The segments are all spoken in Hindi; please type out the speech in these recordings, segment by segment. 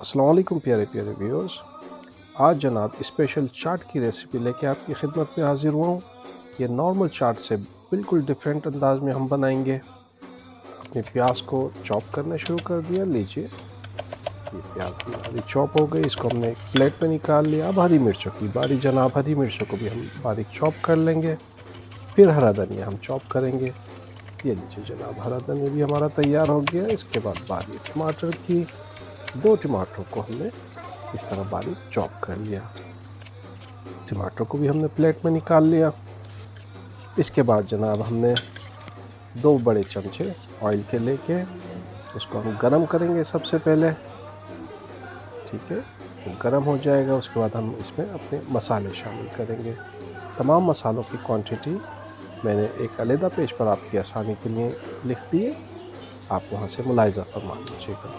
अस्सलाम वालेकुम प्यारे प्यारे व्यूअर्स। आज जनाब स्पेशल चाट की रेसिपी लेके आपकी खिदमत में हाजिर हुआ हूँ। ये नॉर्मल चाट से बिल्कुल डिफरेंट अंदाज में हम बनाएंगे। अपने प्याज को चॉप करना शुरू कर दिया। लीजिए, ये प्याज हमारी चॉप हो गई, इसको हमने एक प्लेट में निकाल लिया। अब हरी मिर्चों की बारी जनाब। हरी मिर्चों को भी हम बारीक चॉप कर लेंगे। फिर हरा धनिया हम चॉप करेंगे। ये लीजिए जनाब, हरा धनिया भी हमारा तैयार हो गया। इसके बाद बारी टमाटर की। 2 टमाटरों को हमने इस तरह बारीक चॉप कर लिया। टमाटर को भी हमने प्लेट में निकाल लिया। इसके बाद जनाब हमने 2 बड़े चमचे ऑयल के लेके उसको हम गरम करेंगे सबसे पहले। ठीक है, वो गरम हो जाएगा। उसके बाद हम इसमें अपने मसाले शामिल करेंगे। तमाम मसालों की क्वांटिटी मैंने एक अलग पेज पर आपकी आसानी के लिए लिख दी है, आप वहाँ से मुलाहिजा फरमा लीजिएगा।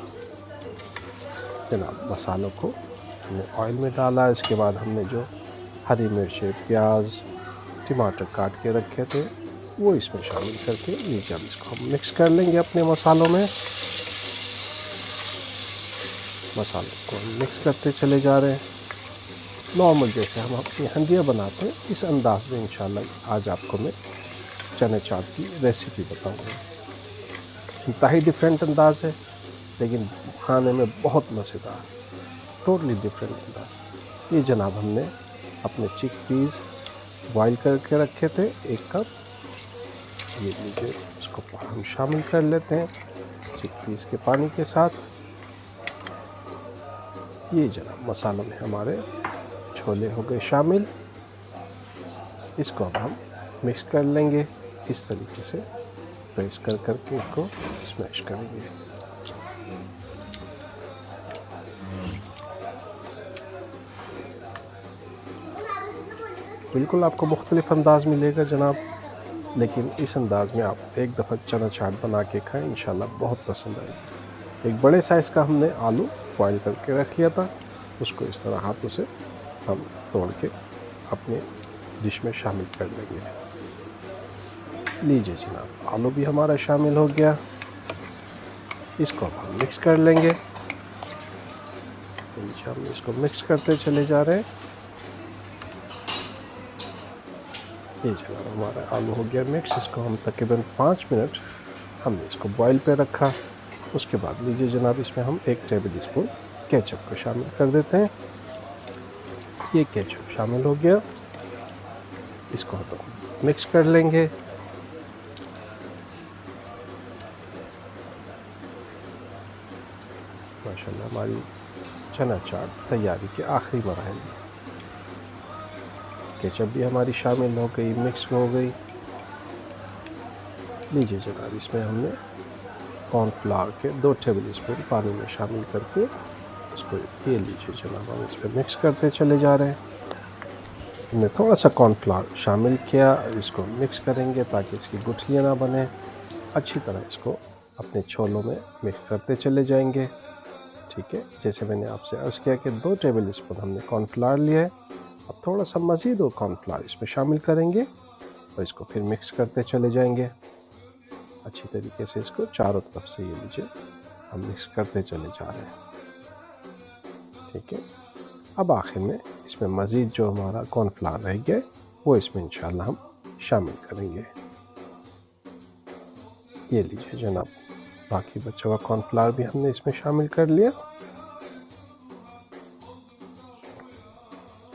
जनाब मसालों को हमने ऑयल में डाला। इसके बाद हमने जो हरी मिर्चें, प्याज, टमाटर काट के रखे थे वो इसमें शामिल करके नीचे अब इसको हम मिक्स कर लेंगे अपने मसालों में। मसालों को हम मिक्स करते चले जा रहे हैं, नॉर्मल जैसे हम अपनी हंडिया बनाते हैं इस अंदाज में। इंशाल्लाह आज आपको मैं चने चाट की रेसिपी बताऊंगा। इंतहाई डिफरेंट अंदाज है, लेकिन खाने में बहुत मज़ेदार, टोटली डिफरेंट अंदाज। ये जनाब हमने अपने चिक पीस बॉयल करके रखे थे 1 कप। ये लीजिए, उसको हम शामिल कर लेते हैं चिकपीस के पानी के साथ। ये जनाब मसालों में हमारे छोले हो गए शामिल। इसको अब हम मिक्स कर लेंगे इस तरीके से, प्रेस कर करके इसको स्मैश करेंगे। बिल्कुल आपको मुख्तलिफ अंदाज़ मिलेगा जनाब, लेकिन इस अंदाज़ में आप एक दफ़ा चना चाट बना के खाएं, इंशाल्लाह बहुत पसंद आएगी। एक बड़े साइज़ का हमने आलू बॉयल करके रख लिया था, उसको इस तरह हाथों से हम तोड़ के अपने डिश में शामिल कर लेंगे। लीजिए जनाब, आलू भी हमारा शामिल हो गया। इसको अब हम मिक्स कर लेंगे। हम इसको मिक्स करते चले जा रहे हैं। ये जनाब हमारा आलू हो गया मिक्स। इसको हम तकरीबन 5 मिनट हमने इसको बॉईल पे रखा। उसके बाद लीजिए जनाब, इसमें हम 1 टेबल स्पून केचप को शामिल कर देते हैं। ये केचप शामिल हो गया। इसको हम मिक्स कर लेंगे। माशाल्लाह हमारी चना चाट तैयारी के आखिरी मरहल में। केचप भी हमारी शामिल हो गई, मिक्स हो गई। लीजिए जनाब, इसमें हमने कॉर्नफ्लावर के 2 टेबल स्पून पानी में शामिल करके उसको, ये लीजिए जनाब, हम इस पर मिक्स करते चले जा रहे हैं। हमने थोड़ा सा कॉर्नफ्लावर शामिल किया। इसको मिक्स करेंगे ताकि इसकी गुठलियाँ ना बने। अच्छी तरह इसको अपने छोलों में मिक्स करते चले जाएंगे। ठीक है, जैसे मैंने आपसे अर्ज़ किया कि 2 टेबल स्पून हमने कॉर्नफ्लावर लिया है। अब थोड़ा सा मज़ीद और कॉर्नफ्लावर इसमें शामिल करेंगे और इसको फिर मिक्स करते चले जाएंगे अच्छी तरीके से। इसको चारों तरफ से, ये लीजिए, हम मिक्स करते चले जा रहे हैं। ठीक है, अब आखिर में इसमें मज़ीद जो हमारा कॉर्नफ्लावर रह गया वो इसमें इंशाल्लाह हम शामिल करेंगे। ये लीजिए जनाब, बाकी बचा हुआ कॉर्नफ्लावर भी हमने इसमें शामिल कर लिया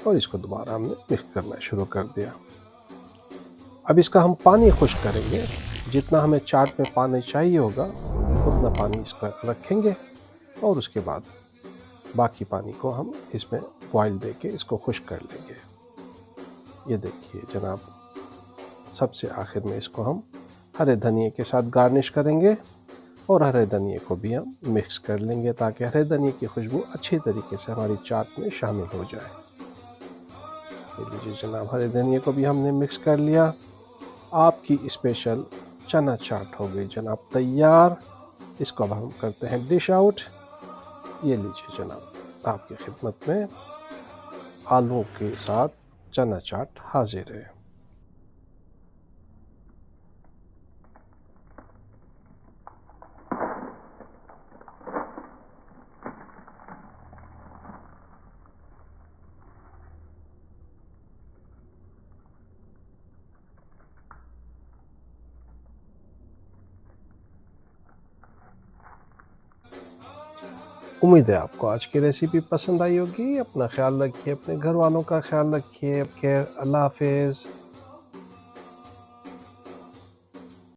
और इसको दोबारा हमने मिक्स करना शुरू कर दिया। अब इसका हम पानी खुश्क करेंगे। जितना हमें चाट में पानी चाहिए होगा उतना पानी इसका रखेंगे और उसके बाद बाकी पानी को हम इसमें बॉयल दे के इसको खुश्क कर लेंगे। ये देखिए जनाब, सबसे आखिर में इसको हम हरे धनिए के साथ गार्निश करेंगे और हरे धनिए को भी हम मिक्स कर लेंगे ताकि हरे धनिए की खुशबू अच्छी तरीके से हमारी चाट में शामिल हो जाए। ये लीजिए जनाब, हरे धनिए को भी हमने मिक्स कर लिया। आपकी स्पेशल चना चाट हो गई जनाब तैयार। इसको अब हम करते हैं डिश आउट। ये लीजिए जनाब, आपकी खिदमत में आलू के साथ चना चाट हाजिर है। उम्मीद है आपको आज की रेसिपी पसंद आई होगी। अपना ख्याल रखिए, अपने घर वालों का ख्याल रखिए। अल्लाह हाफ़िज़।